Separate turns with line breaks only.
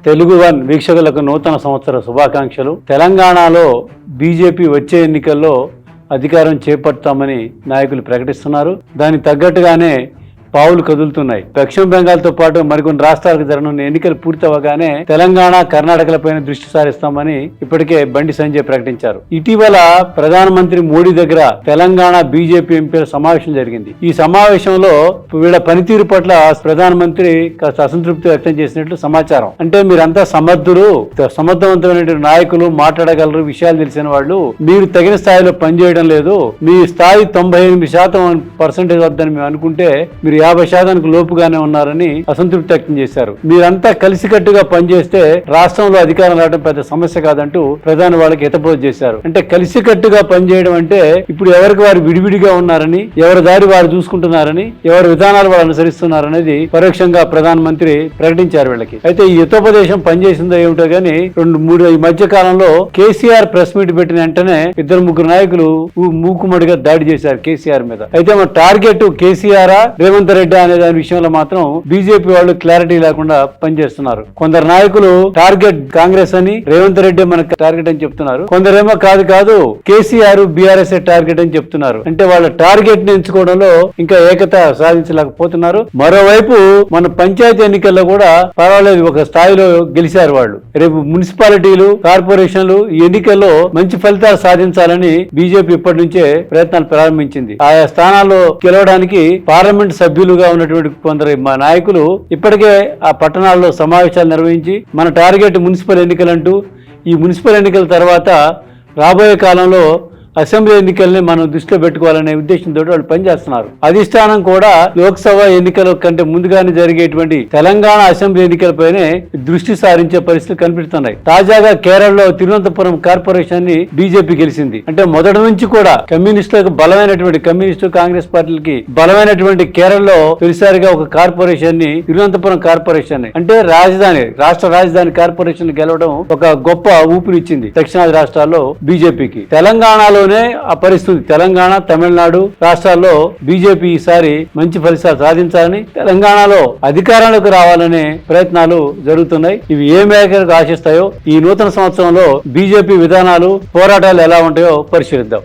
Telugu one వీక్షకులకు నూతన సంవత్సర శుభాకాంక్షలు. తెలంగాణలో బీజేపీ వచ్చే ఎన్నికల్లో అధికారం చేపడతామని నాయకులు ప్రకటిస్తున్నారు. దానికి తగ్గట్టుగానే పావులు కదులుతున్నాయి. పశ్చిమ బెంగాల్తో పాటు మరికొన్ని రాష్ట్రాలకు జరగనున్న ఎన్నికలు పూర్తవగానే తెలంగాణ, కర్ణాటకలపైన దృష్టి సారిస్తామని ఇప్పటికే బండి సంజయ్ ప్రకటించారు. ఇటీవల ప్రధానమంత్రి మోడీ దగ్గర తెలంగాణ బీజేపీ ఎంపీల సమావేశం జరిగింది. ఈ సమావేశంలో వీళ్ళ పనితీరు పట్ల ప్రధానమంత్రి కాస్త అసంతృప్తి వ్యక్తం చేసినట్లు సమాచారం. అంటే మీరంతా సమర్థవంతమైన నాయకులు, మాట్లాడగలరు, విషయాలు తెలిసిన వాళ్ళు, మీరు తగిన స్థాయిలో పనిచేయడం లేదు, మీ స్థాయి 98% వద్దని మేము అనుకుంటే మీరు 50% లోపుగానే ఉన్నారని అసంతృప్తి వ్యక్తం చేశారు. మీరంతా కలిసికట్టుగా పనిచేస్తే రాష్ట్రంలో అధికారం రావడం పెద్ద సమస్య కాదంటూ ప్రధాని వాళ్ళకి హితబోధ చేశారు. అంటే కలిసికట్టుగా పనిచేయడం అంటే ఇప్పుడు ఎవరికి వారు విడివిడిగా ఉన్నారని, ఎవరి దారి వారు చూసుకుంటున్నారని, ఎవరి విధానాలు వారు అనుసరిస్తున్నారనేది పరోక్షంగా ప్రధానమంత్రి ప్రకటించారు వీళ్ళకి. అయితే ఈ హితోపదేశం పనిచేసిందో ఏమిటో గానీ ఈ మధ్య కాలంలో కేసీఆర్ ప్రెస్ మీట్ పెట్టిన వెంటనే 2-3 నాయకులు మూకుమ్మడిగా దాడి చేశారు కేసీఆర్ మీద. అయితే మన టార్గెట్ కేసీఆర్, రేవంత్ రెడ్డి అనే దాని విషయంలో మాత్రం బీజేపీ వాళ్ళు క్లారిటీ లేకుండా పనిచేస్తున్నారు. కొందరు నాయకులు టార్గెట్ కాంగ్రెస్ అని, రేవంత్ రెడ్డి మనకు టార్గెట్ అని చెప్తున్నారు. కొందరేమో కాదు కేసీఆర్ బీఆర్ఎస్ టార్గెట్ అని చెప్తున్నారు. అంటే వాళ్ళ టార్గెట్ ని ఎంచుకోవడంలో ఇంకా ఏకత సాధించలేకపోతున్నారు. మరోవైపు మన పంచాయతీ ఎన్నికల్లో కూడా పర్వాలేదు, ఒక స్థాయిలో గెలిచారు వాళ్ళు. రేపు మున్సిపాలిటీలు, కార్పొరేషన్లు ఈ ఎన్నికల్లో మంచి ఫలితాలు సాధించాలని బీజేపీ ఇప్పటి నుంచే ప్రయత్నాలు ప్రారంభించింది. ఆయా స్థానాల్లో గెలవడానికి పార్లమెంట్ సభ్యులుగా ఉన్నటువంటి కొందరు మా నాయకులు ఇప్పటికే ఆ పట్టణాల్లో సమావేశాలు నిర్వహించి మన టార్గెట్ మున్సిపల్ ఎన్నికలంటూ, ఈ మున్సిపల్ ఎన్నికల తర్వాత రాబోయే కాలంలో అసెంబ్లీ ఎన్నికల్ని మనం దృష్టిలో పెట్టుకోవాలనే ఉద్దేశంతో వాళ్ళు పనిచేస్తున్నారు. అధిష్టానం కూడా లోక్సభ ఎన్నికల కంటే ముందుగానే జరిగేటువంటి తెలంగాణ అసెంబ్లీ ఎన్నికలపైనే దృష్టి సారించే పరిస్థితులు కనిపిస్తున్నాయి. తాజాగా కేరళలో తిరువనంతపురం కార్పొరేషన్ ని బీజేపీ గెలిచింది. అంటే మొదటి నుంచి కూడా కమ్యూనిస్టు కాంగ్రెస్ పార్టీలకి బలమైనటువంటి కేరళలో తొలిసారిగా ఒక కార్పొరేషన్ ని, తిరువనంతపురం కార్పొరేషన్ ని, అంటే రాష్ట్ర రాజధాని కార్పొరేషన్ గెలవడం ఒక గొప్ప ఊపిరిచ్చింది దక్షిణాది రాష్ట్రాల్లో బీజేపీకి. తెలంగాణలో ఆ పరిస్థితి, తెలంగాణ, తమిళనాడు రాష్ట్రాల్లో బీజేపీ ఈసారి మంచి ఫలితాలు సాధించాలని, తెలంగాణలో అధికారంలోకి రావాలనే ప్రయత్నాలు జరుగుతున్నాయి. ఇవి ఏ మేరకు ఆశిస్తాయో, ఈ నూతన సంవత్సరంలో బీజేపీ విధానాలు, పోరాటాలు ఎలా ఉంటాయో పరిశీలిద్దాం.